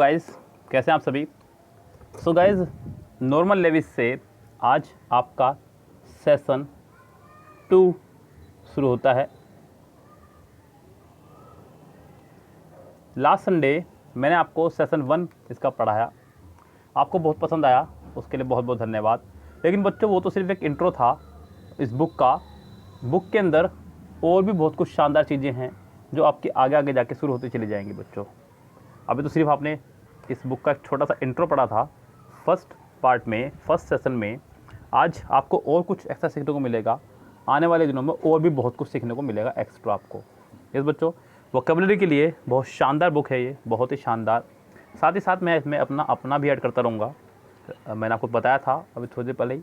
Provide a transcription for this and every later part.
Guys, कैसे हैं आप सभी। सो गाइस, नॉर्मल लेविस से आज आपका सेशन 2 शुरू होता है। लास्ट संडे मैंने आपको सेशन 1 इसका पढ़ाया, आपको बहुत पसंद आया, उसके लिए बहुत बहुत धन्यवाद। लेकिन बच्चों, वो तो सिर्फ एक इंट्रो था इस बुक का। बुक के अंदर और भी बहुत कुछ शानदार चीज़ें हैं जो आपके आगे आगे जाके शुरू होती चली जाएंगी बच्चों। अभी तो सिर्फ आपने इस बुक का एक छोटा सा इंट्रो पढ़ा था फर्स्ट पार्ट में, फर्स्ट सेशन में। आज आपको और कुछ एक्स्ट्रा सीखने को मिलेगा, आने वाले दिनों में और भी बहुत कुछ सीखने को मिलेगा एक्स्ट्रा आपको। यस बच्चों, वोकैबुलरी के लिए बहुत शानदार बुक है ये, बहुत ही शानदार। साथ ही साथ मैं इसमें अपना भी ऐड करता रहूँगा। मैंने आपको बताया था अभी थोड़ी देर पहले ही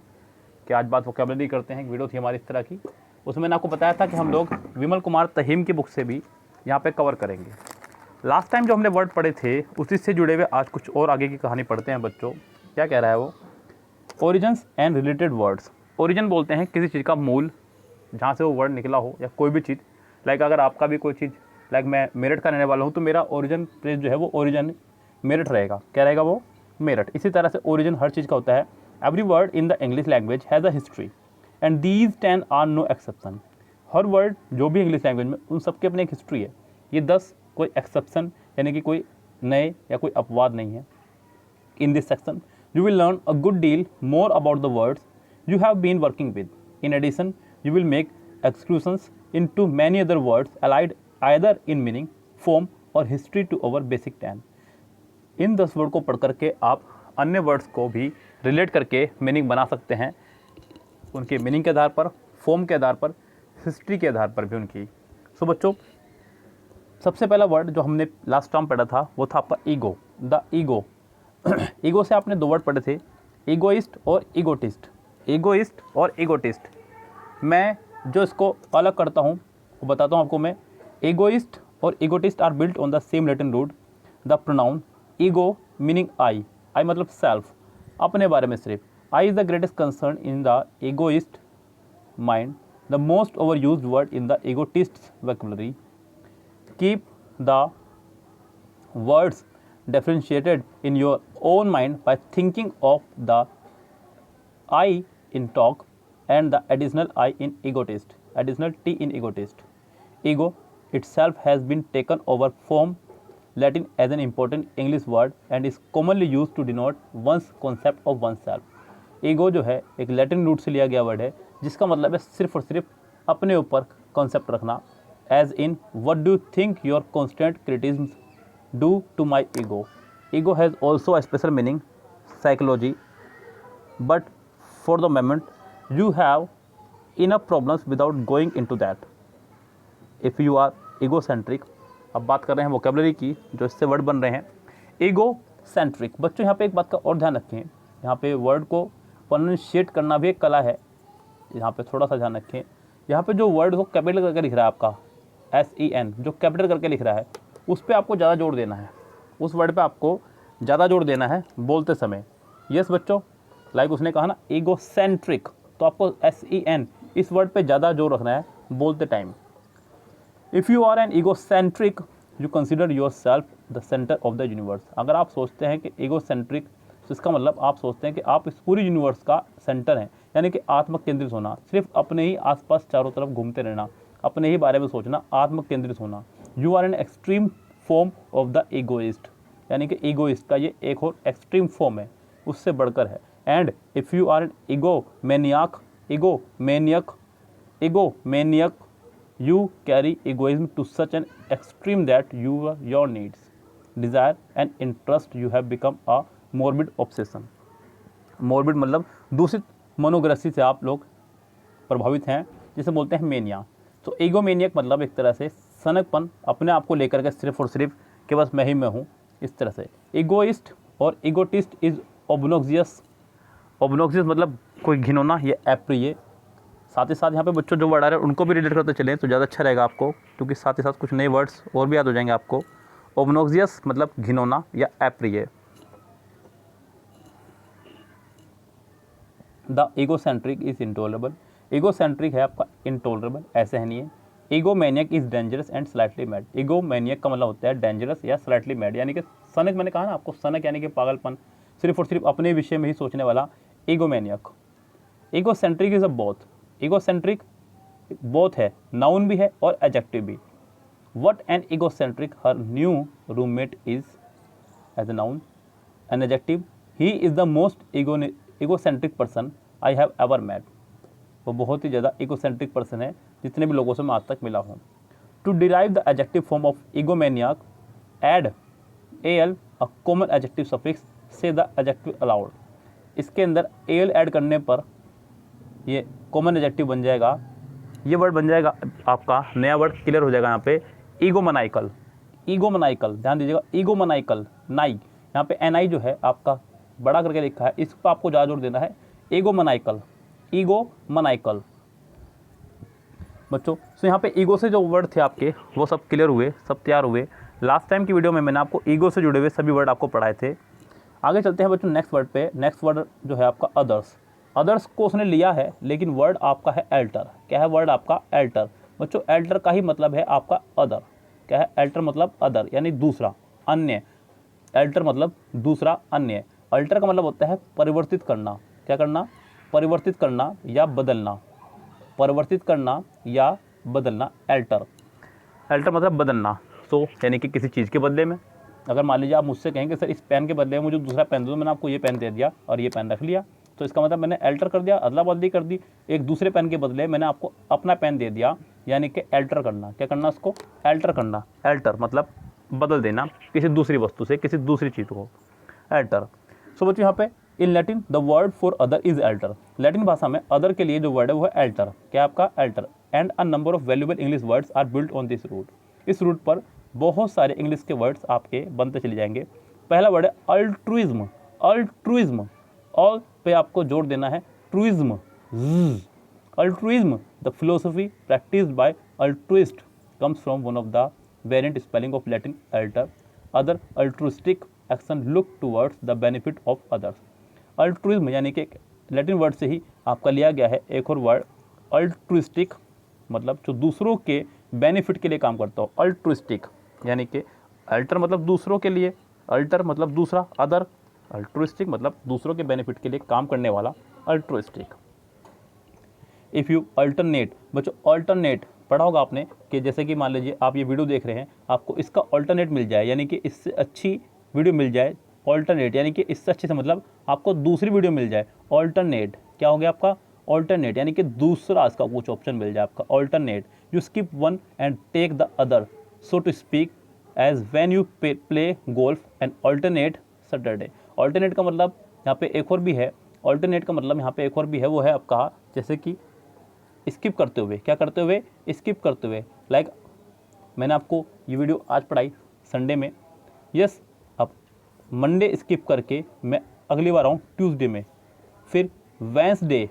कि आज बात वोकैबुलरी करते हैं। एक वीडियो थी हमारी इस तरह की, उसमें मैंने आपको बताया था कि हम लोग विमल कुमार तहीम की बुक से भी यहाँ पे कवर करेंगे। लास्ट टाइम जो हमने वर्ड पढ़े थे उसी से जुड़े हुए आज कुछ और आगे की कहानी पढ़ते हैं बच्चों। क्या कह रहा है वो? Origins and related words. Origin बोलते हैं किसी चीज़ का मूल, जहाँ से वो वर्ड निकला हो, या कोई भी चीज़। लाइक अगर आपका भी कोई चीज़, लाइक मैं मेरठ का रहने वाला हूँ, तो मेरा ओरिजिन प्लेस जो है वो ओरिजिन मेरठ रहेगा। क्या रहेगा वो? मेरठ। इसी तरह से ओरिजिन हर चीज़ का होता है। Every word in the English language has a history and these 10 are no exception. हर वर्ड जो भी इंग्लिश लैंग्वेज में, उन सबके अपने एक हिस्ट्री है। ये 10 कोई एक्सेप्शन यानी कि कोई नए या कोई अपवाद नहीं है। In this section you will learn a good deal more about the words you have been working with. In addition, you will make exclusions into many other words allied either in meaning, form or history to our basic 10. In 10 word को पढ़ करके आप अन्य words को भी relate करके meaning बना सकते हैं, उनके मीनिंग के आधार पर, फॉर्म के आधार पर, हिस्ट्री के आधार पर भी उनकी। सो बच्चों, सबसे पहला वर्ड जो हमने लास्ट टाइम पढ़ा था वो था आपका ईगो। The ego. ईगो से आपने 2 वर्ड पढ़े थे, ईगोइस्ट और ईगोटिस्ट। ईगोइस्ट और ईगोटिस्ट, मैं जो इसको अलग करता हूँ वो बताता हूँ आपको मैं। ईगोइस्ट और egotist are built on the same Latin root. The pronoun ego meaning I, I मतलब सेल्फ, अपने बारे में सिर्फ। I is the greatest concern in the egoist mind, the most over used word in the egotist vocabulary. Keep the words differentiated in your own mind by thinking of the I in talk and the additional I in egotist, additional T in egotist. Ego itself has been taken over from Latin as an important English word and is commonly used to denote one's concept of oneself. Ego जो है एक Latin root से लिया गया word है, जिसका मतलब है सिर्फ और सिर्फ अपने ऊपर कॉन्सेप्ट रखना। As in, what do you think your constant criticisms do to my ego? Ego has also a special meaning, psychology, but for the moment, you have enough problems without going into that. If you are egocentric, अब बात कर रहे हैं vocabulary की, जो इससे word बन रहे हैं। egocentric, बच्चों यहाँ पे एक बात का और ध्यान रखें, यहाँ पे वर्ड को प्रोनाउंशिएट करना भी एक कला है, यहाँ पे थोड़ा सा ध्यान रखें। यहाँ पे जो वर्ड को कैपिटल करके लिख रहा है आपका SEN, जो कैपिटल करके लिख रहा है, उस पर आपको ज़्यादा जोर देना है, उस वर्ड पे आपको ज़्यादा जोर देना है बोलते समय। यस बच्चों, लाइक उसने कहा ना ईगोसेंट्रिक, तो आपको SEN इस वर्ड पे ज़्यादा जोर रखना है बोलते time. If you are an egocentric you consider yourself the centre of the universe. अगर आप सोचते हैं कि ईगोसेंट्रिक, तो इसका मतलब आप सोचते हैं कि आप इस पूरी यूनिवर्स का सेंटर हैं, यानी कि आत्म केंद्रित होना, सिर्फ अपने ही आसपास चारों तरफ घूमते रहना, अपने ही बारे में सोचना, आत्म केंद्रित होना। You are an extreme form of the egoist, यानी कि ईगोइस्ट का ये एक और एक्सट्रीम फॉर्म है, उससे बढ़कर है। And if you are an egomaniac you carry egoism to such an extreme that your needs, desire and interest you have become a morbid obsession. Morbid मतलब दूषित मनोग्रस्ती से आप लोग प्रभावित हैं, जिसे बोलते हैं मेनिया। तो ईगोमेनियक मतलब एक तरह से सनकपन, अपने आप को लेकर के सिर्फ और सिर्फ कि बस मैं ही मैं हूँ, इस तरह से। ईगोइस्ट और ईगोटिस्ट इज़ ऑब्नोक्सियस। ऑब्नोक्सियस मतलब कोई घिनौना या अप्रिय। साथ ही साथ यहाँ पे बच्चों जो वर्ड आ रहे हैं उनको भी रिलेट करते चलें तो ज़्यादा अच्छा रहेगा आपको, क्योंकि साथ ही साथ कुछ नए वर्ड्स और भी याद हो जाएंगे आपको। ऑब्नोक्सियस मतलब घिनौना या अप्रिय। The egocentric is intolerable. Egocentric है आपका इंटॉलरेबल, ऐसे है नहीं है। Egomaniac is dangerous and slightly mad. Egomaniac का मतलब होता है डेंजरस या स्लाइटली मैड, यानी कि सनक मैंने कहा ना आपको, सनक यानी कि पागलपन, सिर्फ और सिर्फ अपने विषय में ही सोचने वाला egomaniac. Egocentric is a both, egocentric both है, नाउन भी है और एडजेक्टिव भी। What an egocentric her new roommate is as a noun, an adjective he is the most egocentric person I have ever met. वो बहुत ही ज़्यादा egocentric person है जितने भी लोगों से मैं आज तक मिला हूँ। To derive the adjective form of egomaniac add al a common adjective suffix से द एडजेक्टिव अलाउड। इसके अंदर al ऐड करने पर ये कॉमन एडजेक्टिव बन जाएगा, ये वर्ड बन जाएगा आपका, नया वर्ड क्लियर हो जाएगा यहाँ पे, ईगोमनाइकल। ईगोमनाइकल ध्यान दीजिएगा, ईगोमनाइकल, नाई यहाँ पे एन आई जो है आपका बड़ा करके लिखा है, इस पर आपको ज़्यादा जोर देना है, ईगोमनाइकल, ईगोमनाइकल बच्चों। तो यहाँ पे ईगो से जो वर्ड थे आपके वो सब क्लियर हुए, सब तैयार हुए। लास्ट टाइम की वीडियो में मैंने आपको ईगो से जुड़े हुए सभी वर्ड आपको पढ़ाए थे। आगे चलते हैं बच्चों नेक्स्ट वर्ड पे। नेक्स्ट वर्ड जो है आपका अदर्स। अदर्स को उसने लिया है लेकिन वर्ड आपका है एल्टर। क्या है वर्ड आपका? एल्टर। बच्चों एल्टर का ही मतलब है आपका अदर। क्या है? एल्टर मतलब अदर यानी दूसरा, अन्य। एल्टर मतलब दूसरा, अन्य। अल्टर का मतलब होता है परिवर्तित करना। क्या करना? परिवर्तित करना या बदलना, परिवर्तित करना या बदलना, एल्टर। एल्टर मतलब बदलना। सो यानी कि किसी चीज़ के बदले में, अगर मान लीजिए आप मुझसे कहेंगे सर इस पेन के बदले में मुझे दूसरा पेन दो, मैंने आपको ये पेन दे दिया और ये पेन रख लिया, तो इसका मतलब मैंने एल्टर कर दिया, अदला बदली कर दी। एक दूसरे पेन के बदले मैंने आपको अपना पेन दे दिया, यानी कि एल्टर करना। क्या करना उसको? एल्टर करना। एल्टर मतलब बदल देना किसी दूसरी वस्तु से, किसी दूसरी चीज़ को, एल्टर। सो बच्चों यहाँ पे in Latin the word for other is alter. Latin भाषा में अदर के लिए जो वर्ड है वो है एल्टर। क्या आपका? Alter. And a number of valuable English words are built on this root. इस रूट पर बहुत सारे इंग्लिश के वर्ड्स आपके बनते चले जाएंगे। पहला वर्ड है अल्ट्रुइज्म। अल्ट्रुइज्म, ऑल पे आपको जोड़ देना है, truism. Altruism the philosophy practised by altruist comes from one of the variant spelling of Latin alter. Other altruistic action look towards the benefit of others. Altruism यानी कि Latin word से ही आपका लिया गया है एक और वर्ड अल्ट्रुइस्टिक, मतलब जो दूसरों के बेनिफिट के लिए काम करता हो। अल्ट्रुइस्टिक यानी कि अल्टर मतलब दूसरों के लिए, अल्टर मतलब दूसरा, अदर। अल्ट्रुइस्टिक मतलब दूसरों के बेनिफिट के लिए काम करने वाला, अल्ट्रुइस्टिक। इफ़ यू अल्टरनेट, बच्चों अल्टरनेट पढ़ा होगा आपने कि जैसे कि मान लीजिए आप ये वीडियो देख रहे हैं, आपको इसका अल्टरनेट मिल जाए, यानी कि इससे अच्छी वीडियो मिल जाए। ऑल्टरनेट यानी कि इससे अच्छे से मतलब आपको दूसरी वीडियो मिल जाए। ऑल्टरनेट क्या हो गया आपका? ऑल्टरनेट यानी कि दूसरा इसका कुछ ऑप्शन मिल जाए आपका, alternate. You skip one and take the other, so to speak, as when you play golf and alternate Saturday. Alternate का मतलब यहाँ पे एक और भी है, ऑल्टरनेट का मतलब यहाँ पे एक और भी है, वो है आपका जैसे कि स्किप करते हुए। क्या करते हुए? स्किप करते हुए। लाइक मैंने आपको ये वीडियो आज पढ़ाई संडे में, यस, अब मंडे स्किप करके मैं अगली बार आऊँ ट्यूसडे में, फिर वेंसडे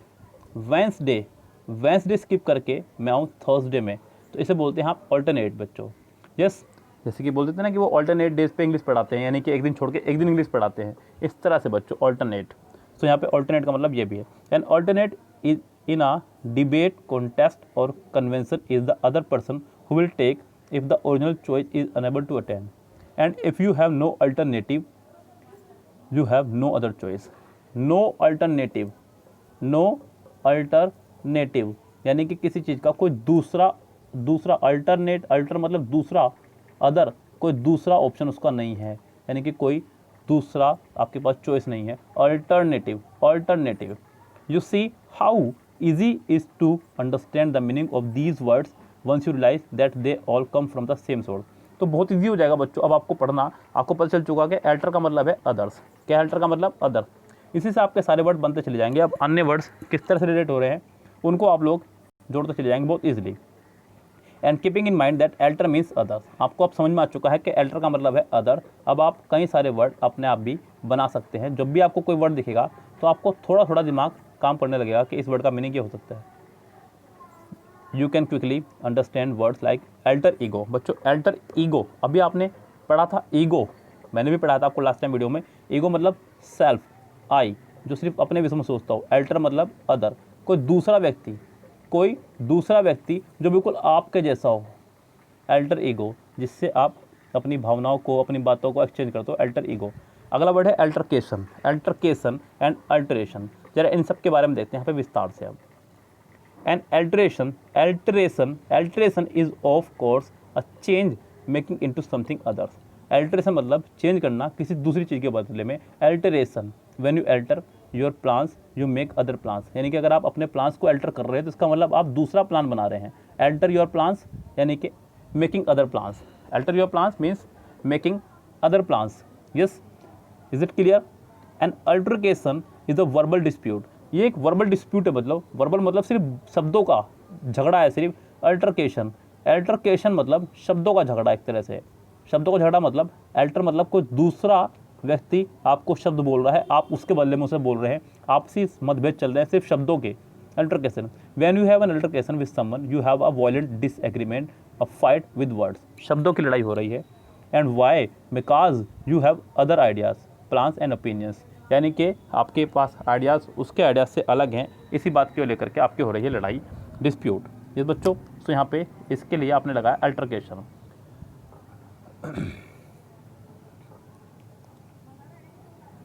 स्किप करके मैं आऊँ थर्सडे में। तो इसे बोलते हैं आप ऑल्टरनेट बच्चों। यस, जैसे कि बोल देते हैं ना कि वो ऑल्टरनेट डेज पे इंग्लिश पढ़ाते हैं, यानी कि एक दिन छोड़ के एक दिन इंग्लिश पढ़ाते हैं, इस तरह से बच्चों ऑल्टरनेट। तो यहाँ पे ऑल्टरनेट का मतलब ये भी है। And alternate is in a debate, contest और convention is the other person who will take if the original choice is unable to attend, and if you have no alternative you have no other choice। no alternative, no alternative यानी कि किसी चीज़ का कोई दूसरा alternate, alter मतलब दूसरा, other कोई दूसरा ऑप्शन उसका नहीं है, यानी कि कोई दूसरा आपके पास चॉइस नहीं है। Alternative. You see how easy is to understand the meaning of these words once you realize that they all come from the same source। तो बहुत ईजी हो जाएगा बच्चों अब आपको पढ़ना। आपको पता चल चुका कि एल्टर का मतलब है अदर्स। क्या एल्टर का मतलब? अदर। इसी से आपके सारे वर्ड बनते चले जाएंगे। अब अन्य वर्ड्स किस तरह से रिलेट हो रहे हैं उनको आप लोग जोड़ते चले जाएंगे बहुत easily. And keeping in mind that alter means others. आपको अब समझ में आ चुका है कि एल्टर का मतलब है अदर। अब आप कई सारे वर्ड अपने आप भी बना सकते हैं। जब भी आपको कोई वर्ड दिखेगा तो आपको थोड़ा थोड़ा दिमाग काम करने लगेगा कि इस वर्ड का मीनिंग क्या हो सकता है। You can quickly understand words like alter ego. बच्चों एल्टर ईगो अभी आपने पढ़ा था, ईगो मैंने भी पढ़ा था आपको लास्ट टाइम वीडियो में। ईगो मतलब सेल्फ, आई, जो सिर्फ अपने विषय में सोचता हो। एल्टर मतलब अदर, कोई दूसरा व्यक्ति जो बिल्कुल आपके जैसा हो। एल्टर ईगो जिससे आप अपनी भावनाओं को, अपनी बातों को एक्सचेंज करते हो, अल्टर ईगो। अगला वर्ड है अल्टरकेशन, अल्टरकेशन एंड अल्टरेशन। जरा इन सब के बारे में देखते हैं यहाँ पे विस्तार से अब। An alteration is of course a change making into something others. Alteration मतलब चेंज करना किसी दूसरी चीज़ के बदले में। Alteration, when you alter your plans you make other plans, यानी कि अगर आप अपने प्लान्स को अल्टर कर रहे हैं तो इसका मतलब आप दूसरा प्लान बना रहे हैं। अल्टर योर प्लान्स यानी कि making other plans. Alter your plans means making other plans. Yes, is it clear? An altercation is a verbal dispute. ये एक वर्बल डिस्प्यूट है, मतलब वर्बल मतलब सिर्फ शब्दों का झगड़ा है सिर्फ। अल्टरकेशन मतलब शब्दों का झगड़ा, एक तरह से शब्दों का झगड़ा। मतलब अल्टर मतलब कोई दूसरा व्यक्ति आपको शब्द बोल रहा है, आप उसके बदले में उसे बोल रहे हैं, आपसी मतभेद चल रहे हैं सिर्फ शब्दों के। Altercation, when you have an altercation with someone you have a violent disagreement, a fight with words. शब्दों की लड़ाई हो रही है। And why? Because you have other ideas, plans and opinions, यानी कि आपके पास आइडियाज़ उसके आइडियाज़ से अलग हैं, इसी बात को लेकर के आपकी हो रही है लड़ाई, डिस्प्यूट। ये बच्चों तो यहाँ पे इसके लिए आपने लगाया altercation.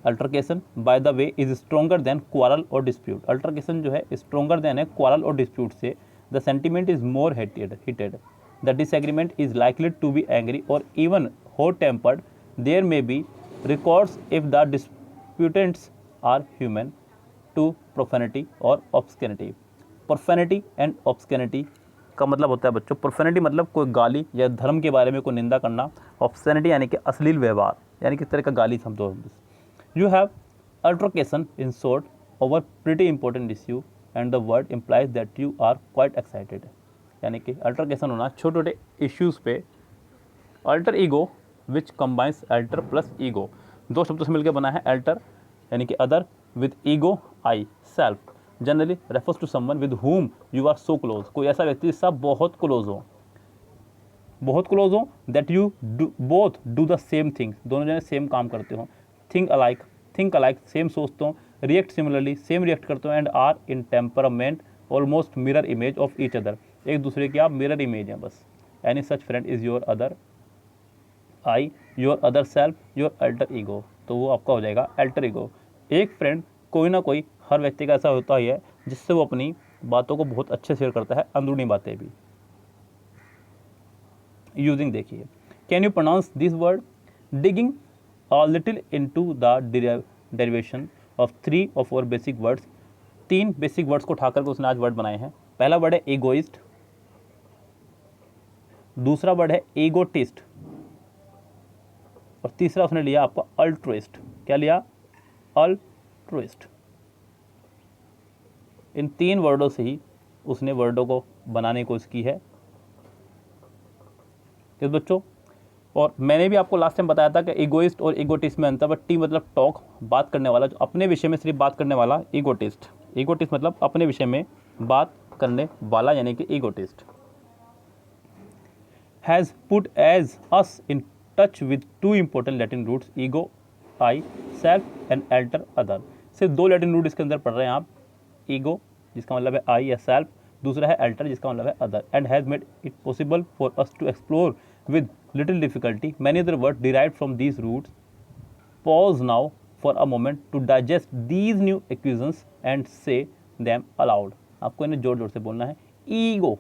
Altercation by the way is stronger than quarrel और डिस्प्यूट। अल्टरकेशन जो है स्ट्रोंगर देन है क्वारल और डिस्प्यूट से। The sentiment is more heated, the disagreement is likely to be angry और even hot tempered, there may be records if the disputants are human to profanity और obscenity. Profanity and ऑब्स्केनिटी का मतलब होता है बच्चों, profanity मतलब कोई गाली या धर्म के बारे में कोई निंदा करना, ऑब्स्केनिटी यानी कि अश्लील व्यवहार, यानी किस तरह का गाली समझो। You have altercation in short over pretty important issue and the word implies that you are quite excited। यानी कि अल्टरकेशन होना छोटे छोटे इश्यूज़ पे। Alter ego which combines alter plus ego, दो शब्दों से मिलकर बना है अल्टर यानी कि other, with ego I self, generally refers to someone with whom you are so close. कोई ऐसा व्यक्ति जिससे आप बहुत क्लोज हो, बहुत क्लोज हो। That you both do the same thing, दोनों जने सेम काम करते हो। थिंक अलाइक सेम सोचते हो। रिएक्ट सिमिलरली सेम रिएक्ट करते हो। And are in temperament almost mirror image of each other, एक दूसरे की आप मिरर इमेज हैं बस। Any such friend is your other I, your other self, your alter ego, तो वो आपका हो जाएगा अल्टर ईगो। एक फ्रेंड कोई ना कोई हर व्यक्ति का ऐसा होता ही है जिससे वो अपनी बातों को बहुत अच्छे शेयर करता है, अंदरूनी बातें भी। यूजिंग देखिए, can you pronounce this word? Digging a little into the derivation of 3 of 4 basic words। 3 basic words को उठाकर के उसने आज वर्ड बनाए हैं। पहला वर्ड है egoist, दूसरा वर्ड है egoist और तीसरा उसने लिया आपका altruist। क्या लिया? altruist। इन 3 वर्डों से ही उसने वर्डों को बनाने की कोशिश की है इस बच्चों। और मैंने भी आपको लास्ट टाइम बताया था कि ईगोइस्ट और ईगोटिस्ट में अंतर, बट टी मतलब टॉक, बात करने वाला, जो अपने विषय में सिर्फ बात करने वाला ईगोटिस्ट। ईगोटिस्ट मतलब अपने विषय में बात करने वाला यानी कि egotist. Has put as us in touch with 2 important Latin roots, ego I self and alter other. सिर्फ 2 लैटिन रूट इसके अंदर पढ़ रहे हैं आप, ईगो जिसका मतलब है आई या सेल्फ, दूसरा है अल्टर जिसका मतलब है other. And has made it possible for us to explore with little difficulty many other words derived from these roots। Pause now for a moment to digest these new acquisitions and say them aloud। आपको इन्हें जोर जोर से बोलना है। Ego,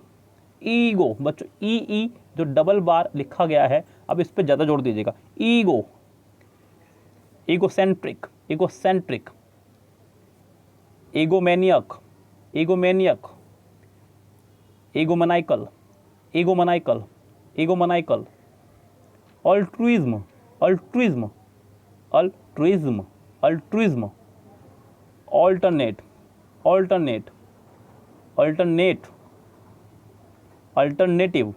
ego बच्चों, ई जो double बार लिखा गया है, अब इस पर ज़्यादा जोर दीजिएगा। Ego, egocentric, egocentric, egomaniac, egomaniac, egomaniacal, egomaniacal, egomaniacal, altruism, altruism, altruism, altruism, alternate, alternate, alternate, alternative,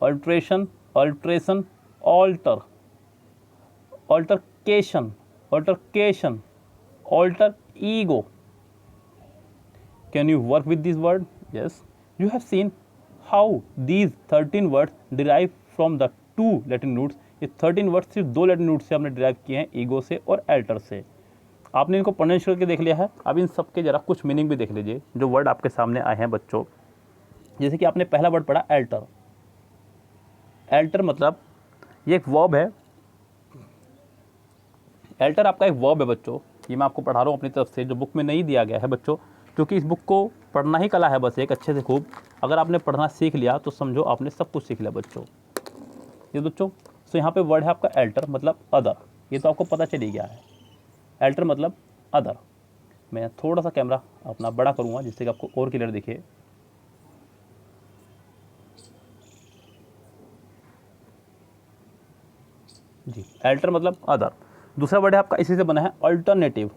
alteration, alteration, alter, altercation, altercation, alter ego. Can you work with this word? Yes. You have seen how these 13 words derive from the 2 Latin roots। ये 13 words सिर्फ 2 Latin root से हमने derive किए हैं, ego से और alter से। आपने इनको प्रोनाउंस करके देख लिया है। अब इन सब के जरा कुछ मीनिंग भी देख लीजिए जो वर्ड आपके सामने आए हैं बच्चों। जैसे कि आपने पहला वर्ड पढ़ा अल्टर। अल्टर मतलब ये एक वर्ब है, एल्टर आपका एक वर्ब है बच्चों। ये मैं आपको पढ़ा रहा हूँ अपनी तरफ से, जो बुक में नहीं दिया गया है बच्चों, क्योंकि इस बुक को पढ़ना ही कला है बस एक अच्छे से खूब। अगर आपने पढ़ना सीख लिया तो समझो आपने सब कुछ सीख लिया बच्चों। ये बच्चों तो यहाँ पे वर्ड है आपका एल्टर, मतलब अदर। ये तो आपको पता चल ही गया है, एल्टर मतलब अदर। मैं थोड़ा सा कैमरा अपना बड़ा करूँगा जिससे कि आपको और क्लियर दिखे। जी, एल्टर मतलब अदर। दूसरा वर्ड है आपका इसी से बना है अल्टरनेटिव,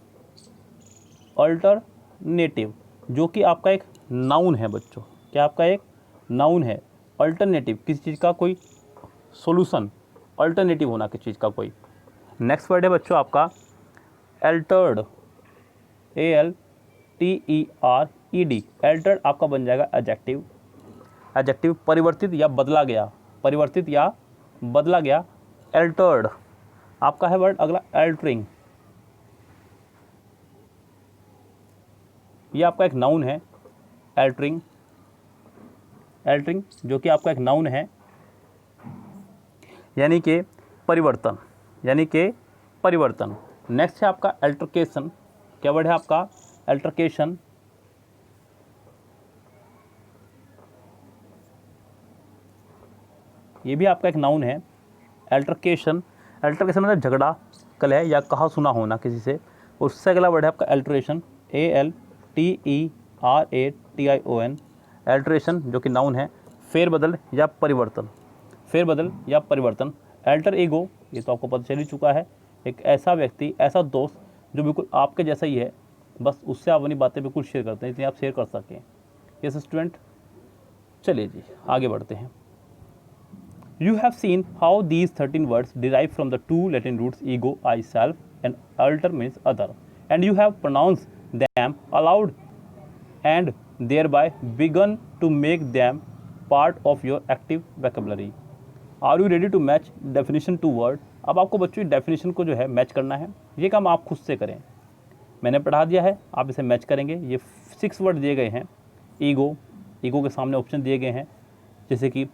अल्टरनेटिव जो कि आपका एक नाउन है बच्चों। क्या आपका एक नाउन है? अल्टरनेटिव किसी चीज़ का कोई सॉल्यूशन, अल्टरनेटिव होना किसी चीज़ का कोई। नेक्स्ट वर्ड है बच्चों आपका एल्टर्ड, ALTERED। एल्टर्ड आपका बन जाएगा एडजेक्टिव, एडजेक्टिव परिवर्तित या बदला गया, परिवर्तित या बदला गया, एल्टर्ड। आपका है वर्ड अगला एल्टरिंग, ये आपका एक नाउन है, एल्टरिंग, एल्टरिंग जो कि आपका एक नाउन है, यानी कि परिवर्तन, यानी कि परिवर्तन। नेक्स्ट है आपका अल्टरकेशन। क्या वर्ड है आपका? अल्टरकेशन। ये भी आपका एक नाउन है, अल्टरकेशन। अल्टरकेशन मतलब झगड़ा, कलह या कहा सुना होना किसी से। उससे अगला वर्ड है आपका अल्टरेशन, ALTERATION। अल्टरेशन जो कि नाउन है, फेरबदल या परिवर्तन, फेरबदल या परिवर्तन। अल्टर ईगो, ये तो आपको पता चल ही चुका है, एक ऐसा व्यक्ति, ऐसा दोस्त जो बिल्कुल आपके जैसा ही है, बस उससे आप अपनी बातें बिल्कुल शेयर करते हैं, इतनी आप शेयर कर सकें। यस स्टूडेंट, चलिए जी आगे बढ़ते हैं। You have seen how these 13 words derive from the two Latin roots ego, I, self, and alter means other, and you have pronounced them aloud and thereby begun to make them part of your active vocabulary. Are you ready to match definition to word? अब आपको बच्चों definition को जो है match करना है। ये काम आप खुद से करें, मैंने पढ़ा दिया है, आप इसे मैच करेंगे। ये 6 वर्ड दिए गए हैं। ईगो, ईगो के सामने ऑप्शन दिए गए हैं, जैसे कि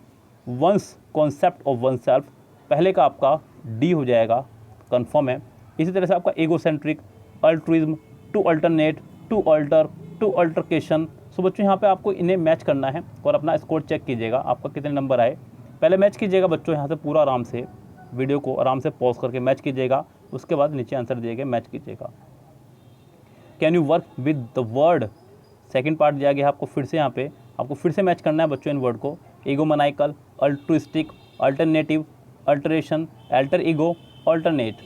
one's, concept of oneself, पहले का आपका डी हो जाएगा, कन्फर्म है। इसी तरह से आपका egocentric, altruism, to alternate, to alter, to altercation. So बच्चों यहाँ पे आपको इन्हें मैच करना है और अपना स्कोर चेक कीजिएगा आपका कितने नंबर आए। पहले मैच कीजिएगा बच्चों, यहाँ से पूरा आराम से वीडियो को आराम से पॉज करके मैच कीजिएगा, उसके बाद नीचे आंसर दिए गए मैच कीजिएगा। Can you work with the word, second part दिया गया आपको, फिर से यहाँ पे आपको फिर से मैच करना है बच्चों इन वर्ड को। Egomaniacal, altruistic, alternative, alteration, alter ego, alternate,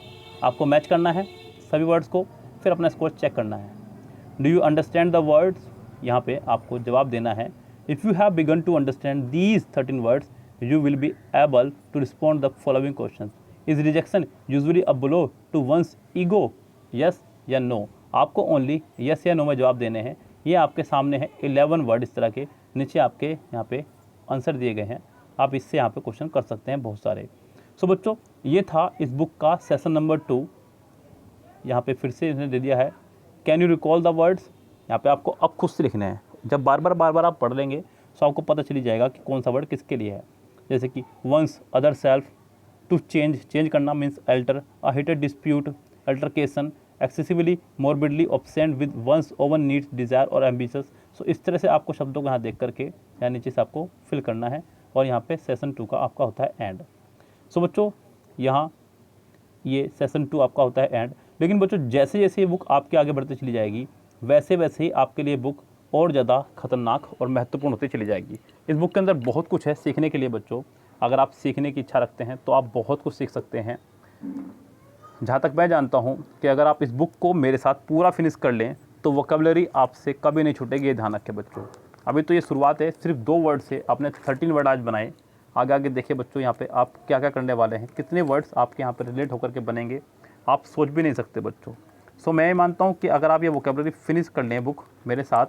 आपको मैच करना है सभी वर्ड्स को, फिर अपना स्कोर चेक करना है। Do you understand the words, यहाँ पे आपको जवाब देना है। If you have begun to understand these 13 words you will be able to respond the following question. Is rejection usually a blow to one's ego, yes या no? आपको only yes या no में जवाब देने हैं। ये आपके सामने है 11 वर्ड इस तरह के, नीचे आपके यहाँ पे आंसर दिए गए हैं, आप इससे यहाँ पे क्वेश्चन कर सकते हैं बहुत सारे। सो बच्चों ये था इस बुक का सेशन नंबर 2। यहाँ पे फिर से इसने दे दिया है can you recall the words, यहाँ पे आपको अब खुद से लिखना है। जब बार बार आप पढ़ लेंगे तो आपको पता चली जाएगा कि कौन सा वर्ड किसके लिए है। जैसे कि once, other self, to change, change करना means alter, a heated dispute, altercation, excessively morbidly obsessed with once over needs, desire और एम्बिशस। सो इस तरह से आपको शब्दों को यहाँ देख करके यहाँ नीचे से आपको फिल करना है, और यहाँ पे सेशन 2 का आपका होता है एंड। सो बच्चों यहाँ ये सेशन 2 आपका होता है एंड। लेकिन बच्चों जैसे जैसे ये बुक आपके आगे बढ़ती चली जाएगी वैसे वैसे ही आपके लिए बुक और ज़्यादा खतरनाक और महत्वपूर्ण होती चली जाएगी। इस बुक के अंदर बहुत कुछ है सीखने के लिए बच्चों। अगर आप सीखने की इच्छा रखते हैं तो आप बहुत कुछ सीख सकते हैं। जहाँ तक मैं जानता हूँ कि अगर आप इस बुक को मेरे साथ पूरा फिनिश कर लें तो वोकैबुलरी आपसे कभी नहीं छूटेगी। ये ध्यान रखें बच्चों, अभी तो ये शुरुआत है, सिर्फ 2 वर्ड से आपने 13 वर्ड आज बनाए। आगे आगे देखिए बच्चों यहाँ पे आप क्या क्या करने वाले हैं, कितने वर्ड्स आपके यहाँ पे रिलेट होकर के बनेंगे, आप सोच भी नहीं सकते बच्चों। सो मैं मानता हूँ कि अगर आप ये वोकैबुलरी फिनिश कर लें बुक मेरे साथ,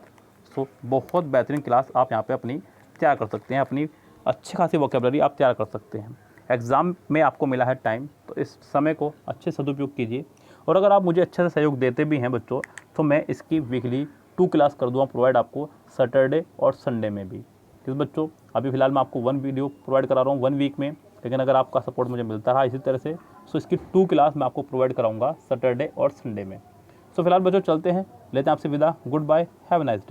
सो बहुत बेहतरीन क्लास आप यहाँ पे अपनी तैयार कर सकते हैं, अपनी अच्छी खासी वोकैबुलरी आप तैयार कर सकते हैं। एग्ज़ाम में आपको मिला है टाइम, तो इस समय को अच्छे सदुपयोग कीजिए। और अगर आप मुझे अच्छे से सहयोग देते भी हैं बच्चों तो मैं इसकी वीकली 2 क्लास कर दूँगा प्रोवाइड आपको, सैटरडे और संडे में भी। क्योंकि बच्चों अभी फ़िलहाल मैं आपको 1 वीडियो प्रोवाइड करा रहा हूँ 1 वीक में, लेकिन अगर आपका सपोर्ट मुझे मिलता रहा इसी तरह से, सो इसकी 2 क्लास मैं आपको प्रोवाइड कराऊंगा सैटरडे और संडे में। सो फिलहाल बच्चों चलते हैं, लेते हैं आपसे विदा। Good bye, have a nice day.